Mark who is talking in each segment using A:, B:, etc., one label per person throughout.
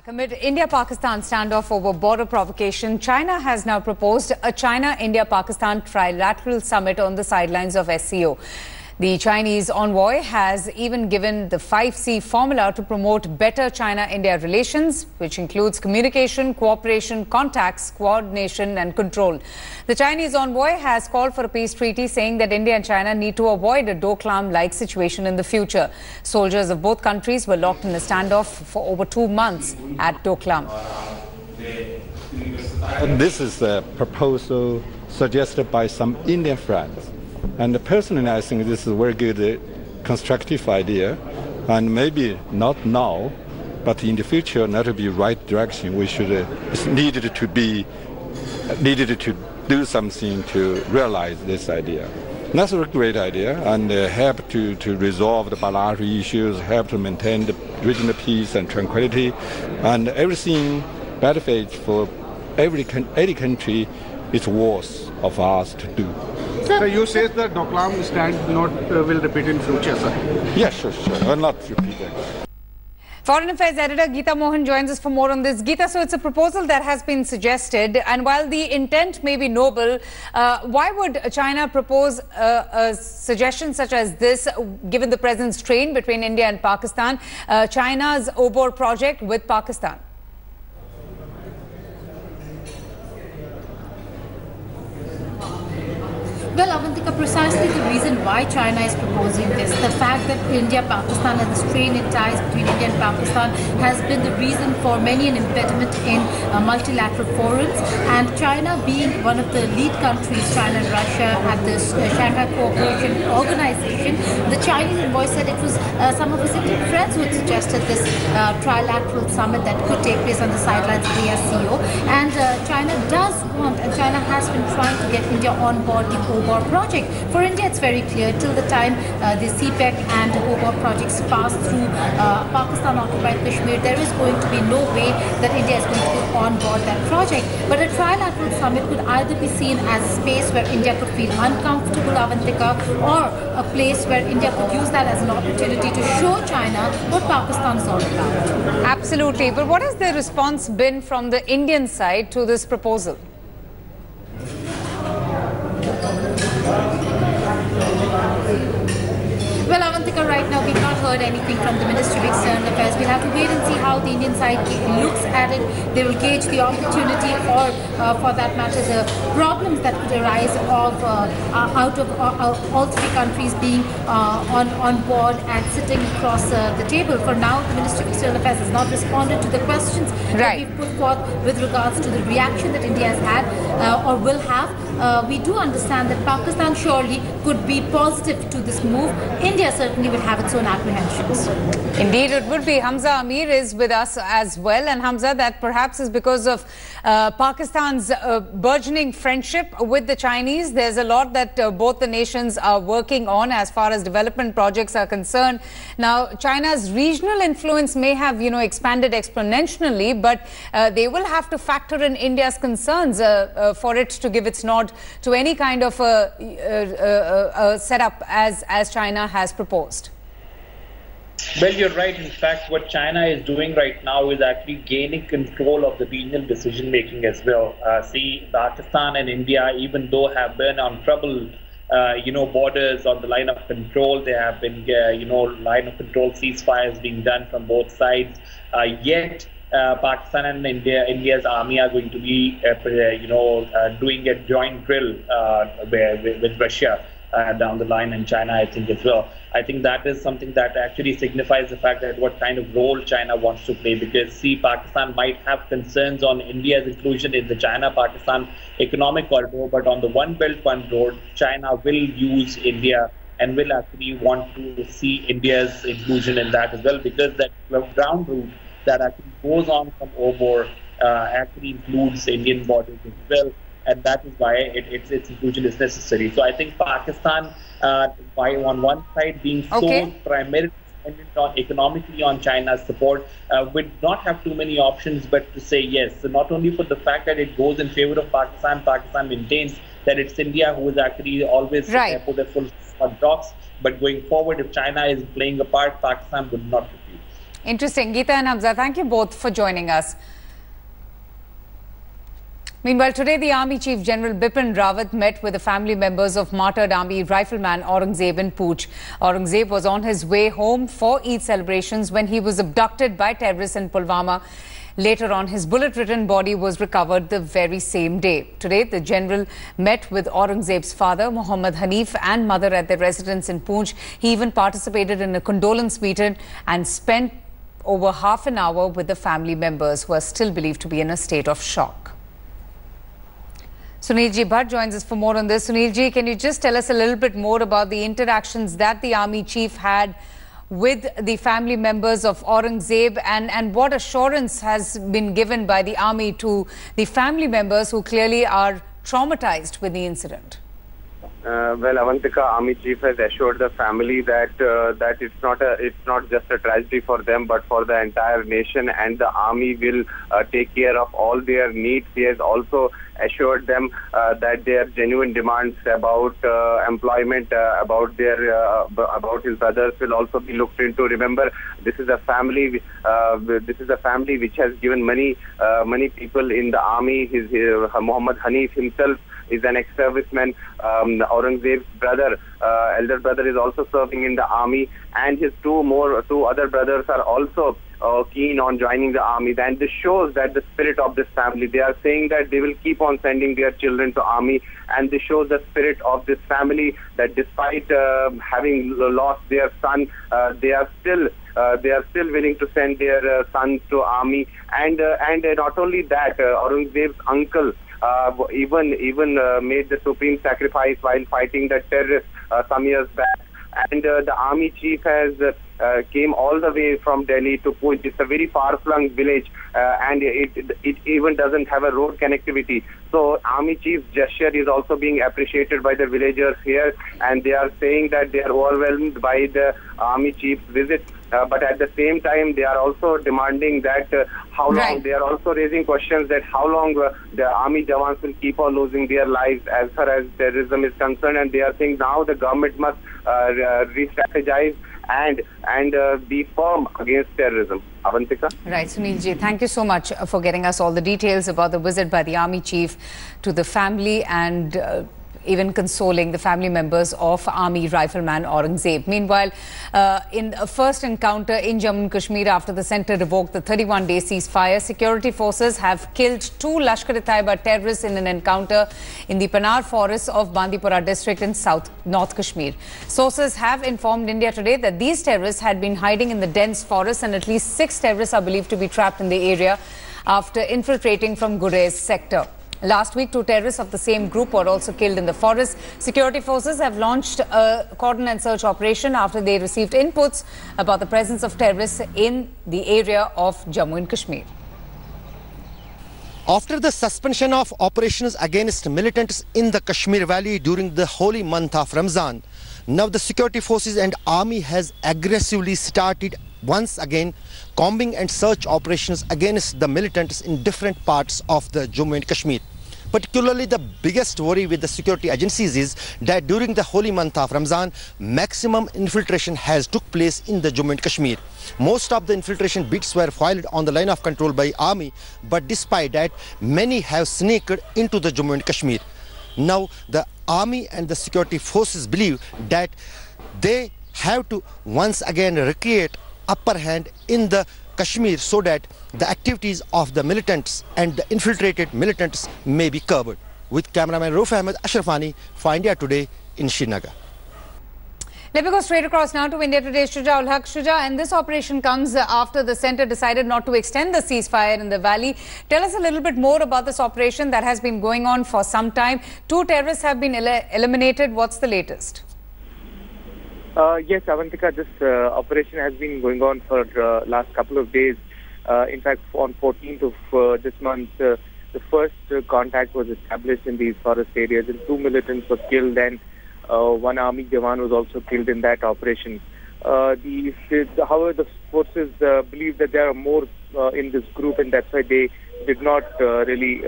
A: Amid India-Pakistan standoff over border provocation, China has now proposed a China-India-Pakistan trilateral summit on the sidelines of SCO. The Chinese envoy has even given the 5C formula to promote better China-India relations, which includes communication, cooperation, contacts, coordination and control. The Chinese envoy has called for a peace treaty, saying that India and China need to avoid a Doklam-like situation in the future. Soldiers of both countries were locked in a standoff for over 2 months at Doklam.
B: This is a proposal suggested by some Indian friends. And personally, I think this is a very good, constructive idea. And maybe not now, but in the future, not to be right direction. We should needed to do something to realize this idea. That's a great idea, and help to resolve the bilateral issues, help to maintain the regional peace and tranquility, and everything benefits for any country. It's worth of us to do.
C: So you say that Doklam stand will repeat in future, sir?
B: Yes, sure. I'll not repeat it.
A: Foreign Affairs Editor Geeta Mohan joins us for more on this. Geeta, so it's a proposal that has been suggested, and while the intent may be noble, why would China propose a suggestion such as this, given the present strain between India and Pakistan, China's OBOR project with Pakistan?
D: Well, Avantika, precisely the reason why China is proposing this, the fact that India-Pakistan and the strain in ties between India and Pakistan has been the reason for many an impediment in multilateral forums, and China being one of the lead countries, China and Russia, at this Shanghai Cooperation Organization, the Chinese envoy said it was some of his Indian friends who had suggested this trilateral summit that could take place on the sidelines of the SCO, and China does want, and China has been trying to get India on board the OBOR project. For India, it's very clear, till the time the CPEC and OBOR projects pass through Pakistan-occupied Kashmir, there is going to be no way that India is going to go on board that project. But a trilateral summit could either be seen as a space where India could feel uncomfortable, Avantika, or a place where India could use that as an opportunity to show China what Pakistan is all about.
A: Absolutely. But what has the response been from the Indian side to this proposal?
D: Well, Avantika, right now we've not heard anything from the Ministry of External Affairs. We'll have to wait and see how the Indian side looks at it. They will gauge the opportunity, or for that matter, the problems that could arise of out of all three countries being on board and sitting across the table. For now, the Ministry of External Affairs has not responded to the questions that we've put forth with regards to the reaction that India has had or will have. We do understand that Pakistan surely could be positive to this move. India certainly will have its own apprehensions.
A: Indeed, it would be. Hamza Amir is with us as well. And Hamza, that perhaps is because of Pakistan's burgeoning friendship with the Chinese. There's a lot that both the nations are working on as far as development projects are concerned. Now, China's regional influence may have, expanded exponentially, but they will have to factor in India's concerns for it to give its nod to any kind of setup as China has proposed.
E: Well, you're right. In fact, what China is doing right now is actually gaining control of the regional decision making as well. See, Pakistan and India, even though have been on trouble, borders on the line of control, there have been, line of control ceasefires being done from both sides. Yet, Pakistan and India's army are going to be, doing a joint drill with Russia down the line, and China, I think, as well. I think that is something that actually signifies the fact that what kind of role China wants to play, because, see, Pakistan might have concerns on India's inclusion in the China-Pakistan economic corridor, but on the One Belt, One Road, China will use India and will actually want to see India's inclusion in that as well, because that ground route that actually goes on from OBOR actually includes Indian borders as well. And that is why its inclusion is necessary. So I think Pakistan, by on one side being so primarily dependent on economically on China's support, would not have too many options but to say yes. So not only for the fact that it goes in favor of Pakistan, Pakistan maintains that it's India who is actually always for the full talks. But going forward, if China is playing a part, Pakistan would not refuse.
A: Interesting. Geeta and Hamza, thank you both for joining us. Meanwhile, today the Army Chief General Bipin Rawat met with the family members of martyred Army rifleman Aurangzeb in Pooch. Aurangzeb was on his way home for Eid celebrations when he was abducted by terrorists in Pulwama. Later on, his bullet-ridden body was recovered the very same day. Today, the general met with Aurangzeb's father, Muhammad Hanif, and mother at their residence in Pooch. He even participated in a condolence meeting and spent over half an hour with the family members, who are still believed to be in a state of shock. Sunilji Bhatt joins us for more on this. Sunilji, can you just tell us a little bit more about the interactions that the Army Chief had with the family members of Aurangzeb, and what assurance has been given by the Army to the family members who clearly are traumatized with the incident?
F: Well, Avantika, Army Chief has assured the family that it's not just a tragedy for them, but for the entire nation, and the Army will take care of all their needs. He has also assured them that their genuine demands about employment, about his brothers will also be looked into. Remember, this is a family. This is a family which has given many people in the army. Muhammad Hanif himself is an ex-serviceman. Aurangzeb's brother, elder brother, is also serving in the army, and his two other brothers are also keen on joining the army. And this shows that the spirit of this family. They are saying that they will keep on sending their children to army, and this shows the spirit of this family, that despite having lost their son, they are still willing to send their sons to army. And not only that, Aurangzeb's uncle even made the supreme sacrifice while fighting the terrorists some years back. And the Army Chief has came all the way from Delhi to Pooch. It's a very far-flung village, and it even doesn't have a road connectivity. So Army Chief's gesture is also being appreciated by the villagers here, and they are saying that they are overwhelmed by the Army Chief's visit. But at the same time, they are also demanding that how long.
A: Right.
F: They are also raising questions that how long the army jawans will keep on losing their lives as far as terrorism is concerned. And they are saying now the government must re-strategize and be firm against terrorism. Avantika?
A: Right, Sunilji, thank you so much for getting us all the details about the visit by the Army Chief to the family, and even consoling the family members of Army rifleman Aurangzeb. Meanwhile, in a first encounter in Jammu and Kashmir after the centre revoked the 31-day ceasefire, security forces have killed 2 Lashkar-e-Taiba terrorists in an encounter in the Panar forest of Bandipora district in North Kashmir. Sources have informed India Today that these terrorists had been hiding in the dense forest, and at least 6 terrorists are believed to be trapped in the area after infiltrating from Gurez sector. Last week, 2 terrorists of the same group were also killed in the forest. Security forces have launched a cordon and search operation after they received inputs about the presence of terrorists in the area of Jammu and Kashmir.
G: After the suspension of operations against militants in the Kashmir Valley during the holy month of Ramzan, now the security forces and army has aggressively started once again combing and search operations against the militants in different parts of the Jammu and Kashmir. Particularly, the biggest worry with the security agencies is that during the holy month of Ramzan, maximum infiltration has took place in the Jammu and Kashmir. Most of the infiltration bits were foiled on the line of control by army, but despite that, many have sneaked into the Jammu and Kashmir. Now, the army and the security forces believe that they have to once again recreate upper hand in the Kashmir so that the activities of the militants and the infiltrated militants may be curbed. With cameraman Rauf Ahmed Ashrafani for India Today in Srinagar.
A: Let me go straight across now to India Today's Shuja ul Haq. Shuja, and this operation comes after the centre decided not to extend the ceasefire in the valley. Tell us a little bit more about this operation that has been going on for some time. 2 terrorists have been eliminated. What's the latest?
H: Yes, Avantika, this operation has been going on for last couple of days. In fact, on 14th of this month, the first contact was established in these forest areas, and 2 militants were killed, and 1 army jawan was also killed in that operation. However, the forces believe that there are more in this group, and that's why they did not really,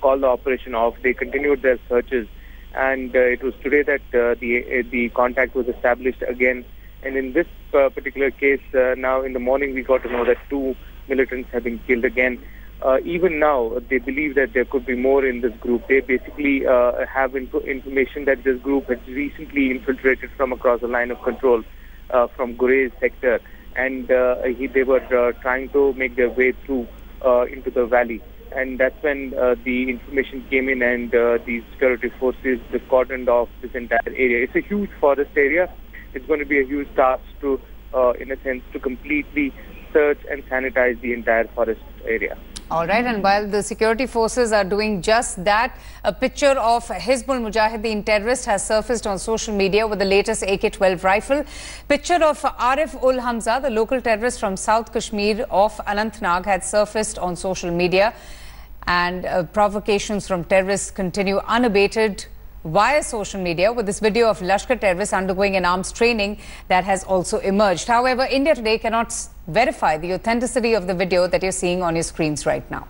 H: call the operation off. They continued their searches. And it was today that the contact was established again. And in this particular case, now in the morning we got to know that 2 militants have been killed again. Even now, they believe that there could be more in this group. They basically have information that this group had recently infiltrated from across the line of control from Gurez sector, and they were trying to make their way through into the valley. And that's when the information came in, and the security forces cordoned off this entire area. It's a huge forest area. It's going to be a huge task to, in a sense, to completely search and sanitize the entire forest area.
A: All right, and while the security forces are doing just that, a picture of Hizbul Mujahideen terrorist has surfaced on social media with the latest AK-12 rifle. Picture of Arif ul Hamza, the local terrorist from South Kashmir of Anantnag, had surfaced on social media, and provocations from terrorists continue unabated via social media, with this video of Lashkar terrorists undergoing an arms training that has also emerged. However, India Today cannot verify the authenticity of the video that you're seeing on your screens right now.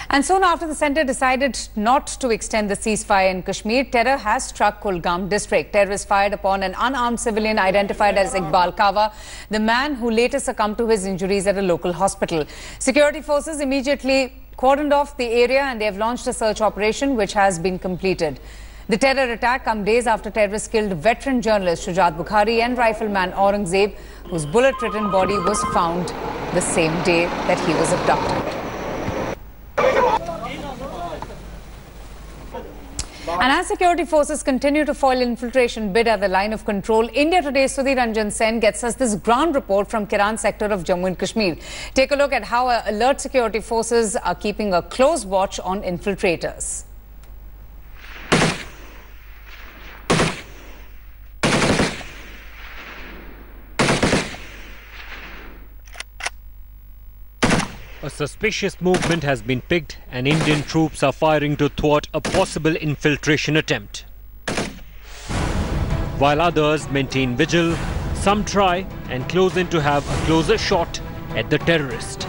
A: And soon after the centre decided not to extend the ceasefire in Kashmir, terror has struck Kulgam district. Terrorists fired upon an unarmed civilian identified as Iqbal Kawa, the man who later succumbed to his injuries at a local hospital. Security forces immediately cordoned off the area, and they have launched a search operation which has been completed. The terror attack comes days after terrorists killed veteran journalist Shujat Bukhari and rifleman Aurangzeb, whose bullet-ridden body was found the same day that he was abducted. And as security forces continue to foil infiltration bid at the line of control, India Today's Sudhir Ranjan Sen gets us this ground report from Kiran sector of Jammu and Kashmir. Take a look at how alert security forces are keeping a close watch on infiltrators.
I: A suspicious movement has been picked and Indian troops are firing to thwart a possible infiltration attempt. While others maintain vigil, some try and close in to have a closer shot at the terrorist.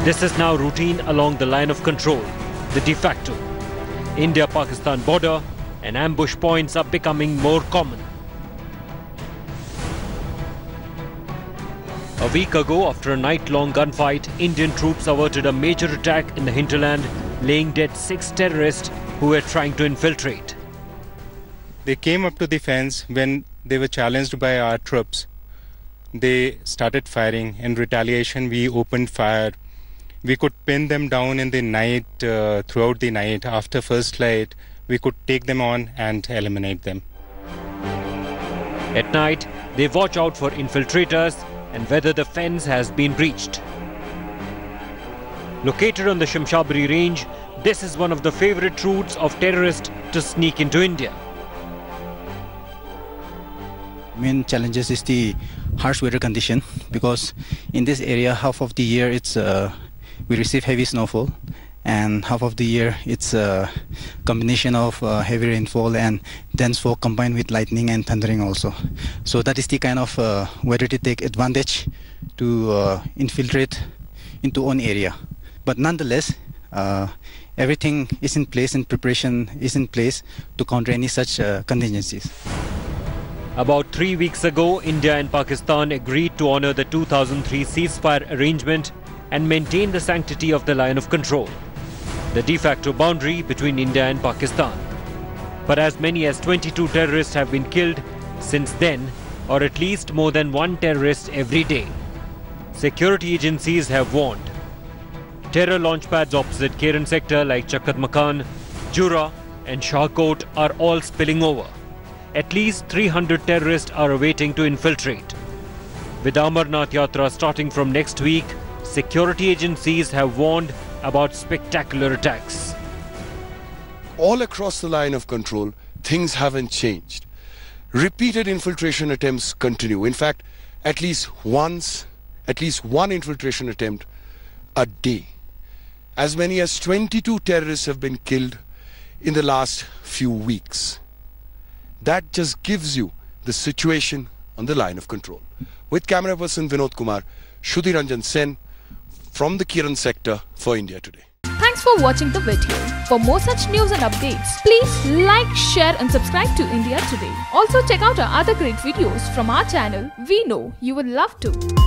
I: This is now routine along the line of control, the de facto. India-Pakistan border and ambush points are becoming more common. A week ago, after a night-long gunfight, Indian troops averted a major attack in the hinterland, laying dead 6 terrorists who were trying to infiltrate.
J: They came up to the fence when they were challenged by our troops. They started firing. In retaliation, we opened fire. We could pin them down in the night, throughout the night. After first light, we could take them on and eliminate them.
I: At night, they watch out for infiltrators and whether the fence has been breached. Located on the Shamshabri range, this is one of the favorite routes of terrorists to sneak into India.
K: Main challenges is the harsh weather condition, because in this area half of the year we receive heavy snowfall, and half of the year it's a combination of heavy rainfall and dense fog combined with lightning and thundering also. So that is the kind of weather to take advantage to infiltrate into one area. But nonetheless, everything is in place and preparation is in place to counter any such contingencies.
I: About 3 weeks ago, India and Pakistan agreed to honor the 2003 ceasefire arrangement and maintain the sanctity of the line of control, the de facto boundary between India and Pakistan. But as many as 22 terrorists have been killed since then, or at least more than 1 terrorist every day. Security agencies have warned. Terror launchpads opposite Kiran sector like Chakat Makan, Jura and Shahkot are all spilling over. At least 300 terrorists are awaiting to infiltrate. With Amarnath Yatra starting from next week, security agencies have warned about spectacular attacks.
L: All across the line of control, things haven't changed. Repeated infiltration attempts continue. In fact, at least one infiltration attempt a day. As many as 22 terrorists have been killed in the last few weeks. That just gives you the situation on the line of control. With camera person Vinod Kumar, Sudhir Ranjan Sen from the Kiran sector for India Today.
M: Thanks for watching the video. For more such news and updates, please like, share and subscribe to India Today. Also check out our other great videos from our channel. We know you will love to.